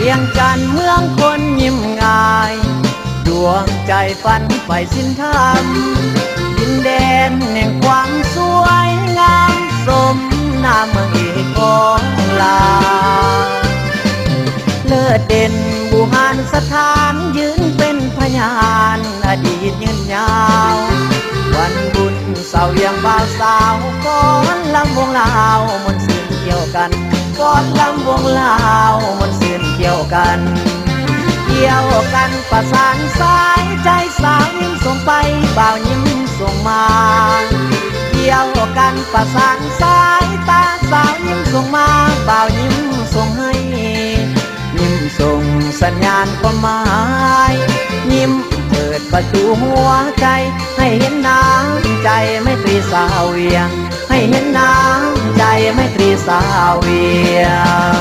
ยงจันทร์เมืองคนยิ้มง่ายดวงใจฝันใฝ่สิ้นธรรมดินแดนแห่งความสวยงามสมนามเมืองเอกของลาวเลิศเด่นบูหานสถานยืนเป็นพยานอดีตยืนยาววันบุญเสาเวียงบ่าวสาวก่อนลำวงลาวมนต์ซื่นเกี่ยวกันก่อนลำวงลาวมนต์ซื่นเกี่ยวกันเกี่ยวกันประสานสายใจสาวยิ้มส่งไปบ่าวยิ้มส่งมาเกี่ยวกันประสานสายตาสาวยิ้มส่งมาบ่าวยิ้มส่งให้ยิ้มส่งสัญญาณความหมายยิ้มเปิดประตูหัวใจให้เห็นน้ำใจไม่ตรีสาวเวียงให้เห็นน้ำใจไม่ตรีสาวเวียง